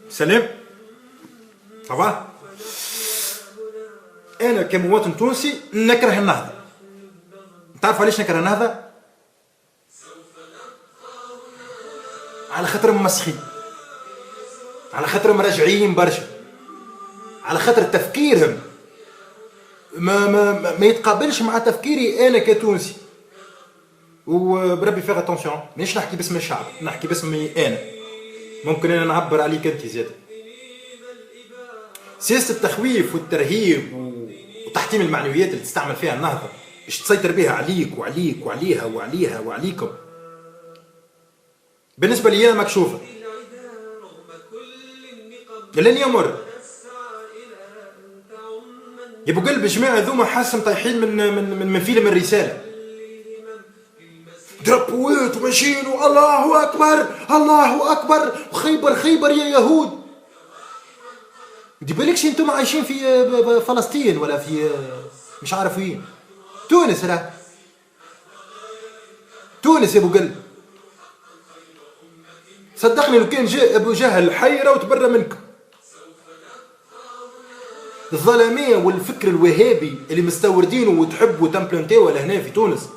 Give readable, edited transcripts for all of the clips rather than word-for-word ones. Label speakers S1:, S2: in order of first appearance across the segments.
S1: سلام. طبعا انا كمواطن تونسي نكره النهضه. تعرف علاش نكره النهضه؟ على خاطر ممسخين، على خاطر مراجعين برشا، على خاطر تفكيرهم ما يتقابلش مع تفكيري انا كتونسي. وبربي فيها اتونسيون، مانيش نحكي باسم الشعب، نحكي باسمي انا. ممكن انا نعبر عليك انت زياده. سياسه التخويف والترهيب وتحطيم المعنويات اللي تستعمل فيها النهضه باش تسيطر بها عليك وعليك وعليها وعليها وعليكم، بالنسبه لي انا مكشوفه. لن يمر يا ابو قلب. جماعه ذوما حاسم طايحين من فيلم الرساله. دربوات وماشيين الله اكبر الله اكبر وخيبر خيبر يا يهود. دي بالكش انتم عايشين في فلسطين ولا في مش عارف وين. تونس راه تونس يا ابو قلب. صدقني لو كان جاء ابو جهل حيره وتبرى منكم. الظلاميه والفكر الوهابي اللي مستوردينه وتحبوا تمبلنتيوه لهنا في تونس.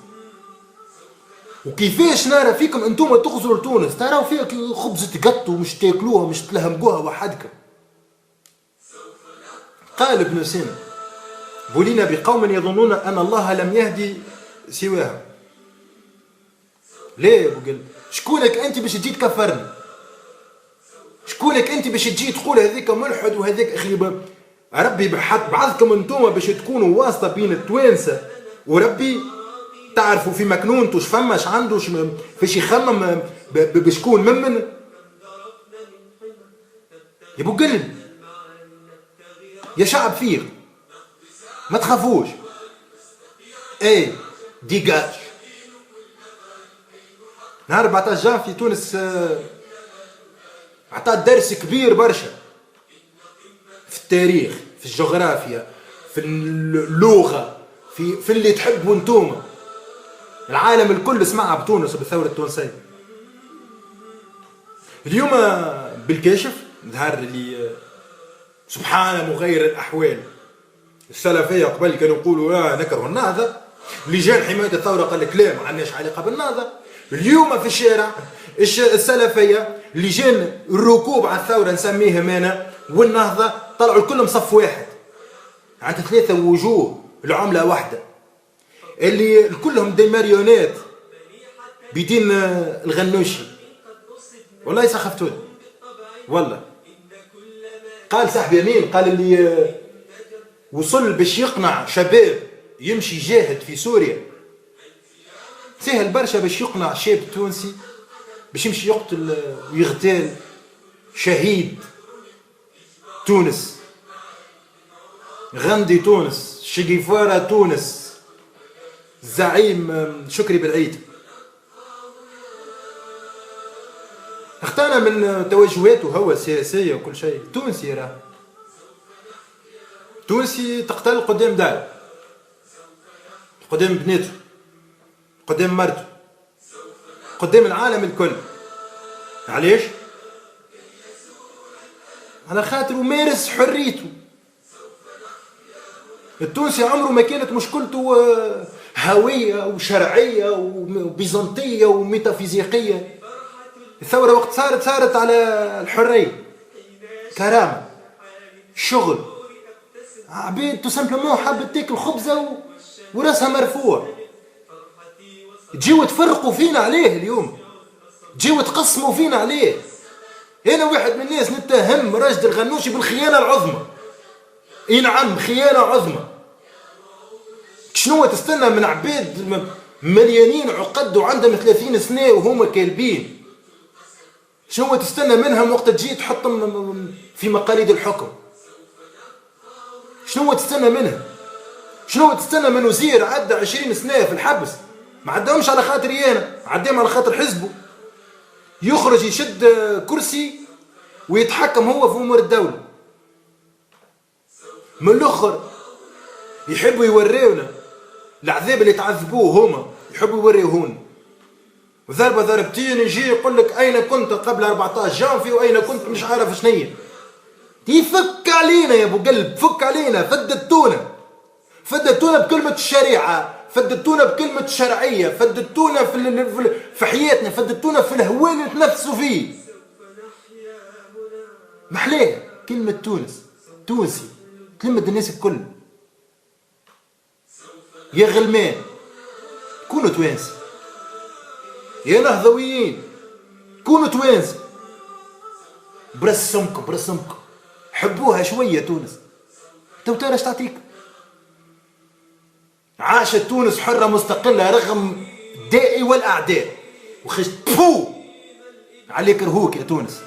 S1: وكيفاش نرى فيكم انتم تغزروا لتونس، تراو فيها خبزة قط ومش تاكلوها مش تلهمقوها وحدكم. قال ابن سينا: بولينا بقوم يظنون ان الله لم يهدي سواهم. ليه يا ابو قلب؟ شكونك انت باش تجي تكفرني؟ شكونك انت باش تجي تقول هذيك ملحد وهذيك اخي؟ ربي بعضكم انتم باش تكونوا واسطه بين التوانسه وربي، تعرفوا في مكنونته اش فما اش عنده فاش يخمم بشكون من يا ابو قلب. يا شعب فيق، ما تخافوش. اي ديجاج. نهار 14 جان في تونس عطى درس كبير برشا في التاريخ، في الجغرافيا، في اللغه، في اللي تحبوا انتوما. العالم الكل سمعها بتونس وبالثوره التونسيه. اليوم بالكاشف ظهر لي سبحان مغير الاحوال. السلفيه قبل كانوا يقولوا نكره النهضه، لجان حمايه الثوره قال لك لا ما عندناش علاقه بالنهضه. اليوم في الشارع السلفيه لجان الركوب على الثوره نسميهم انا والنهضه طلعوا الكل صف واحد، عند ثلاثه وجوه العمله واحده، اللي كلهم دي ماريونات بيدين الغنوشي. والله سخفتوني والله. قال صاحب يمين، قال اللي وصل باش يقنع شباب يمشي جاهد في سوريا سهل برشا باش يقنع شاب تونسي باش يمشي يقتل ويغتال شهيد تونس، غندي تونس، شقيفارة تونس، زعيم شكري بالعيد. اختار من توجهاته هو السياسية وكل شيء. تونسي راه تونسي تقتل قدام دار، قدام بناته، قدام مرته، قدام العالم الكل. علاش؟ على خاطر مارس حريته. التونسي عمره ما كانت مشكلته هوية وشرعية وبيزنطية وميتافيزيقية. الثورة وقت صارت على الحرية، كرامة، شغل، عبيد تو سامبلومون حابة تاكل خبزة وراسها مرفوع. تجيو تفرقوا فينا عليه اليوم، تجيو تقسموا فينا عليه. أنا واحد من الناس نتهم راشد الغنوشي بالخيانة العظمى. اي نعم، خيانة عظمى. شنو تستنى من عباد مليانين عقد وعندهم 30 سنة وهما كالبين؟ شنو تستنى منهم وقت تجي تحطهم في مقاليد الحكم؟ شنو تستنى منهم؟ شنو تستنى من وزير عدى 20 سنة في الحبس؟ ما عدهمش على خاطري انا، عدهم على خاطر حزبه. يخرج يشد كرسي ويتحكم هو في امور الدولة. من الاخر يحبوا يوريونا العذاب اللي تعذبوه هما، يحبوا يوريوهون. وضربه ضربتين يجي يقول لك اين كنت قبل 14 جانفي واين كنت مش عارف شنيا. يفك علينا يا ابو قلب، فك علينا، فدتونا، فدتونا بكلمه الشريعه، فدتونا بكلمه الشرعيه، فدتونا في حياتنا، فدتونا في الهواء اللي نتنفسوا فيه. محلاه كلمه تونس، تونسي تلمد الناس الكل. يا غلمان كونوا توانسه، يا نهضويين كونوا توانسه، برسمكم برسمكم، حبوها شويه تونس. تو ترى اش تعطيك. عاشت تونس حره مستقله رغم الداء والاعداء، وخشت بفو عليك رهوك يا تونس.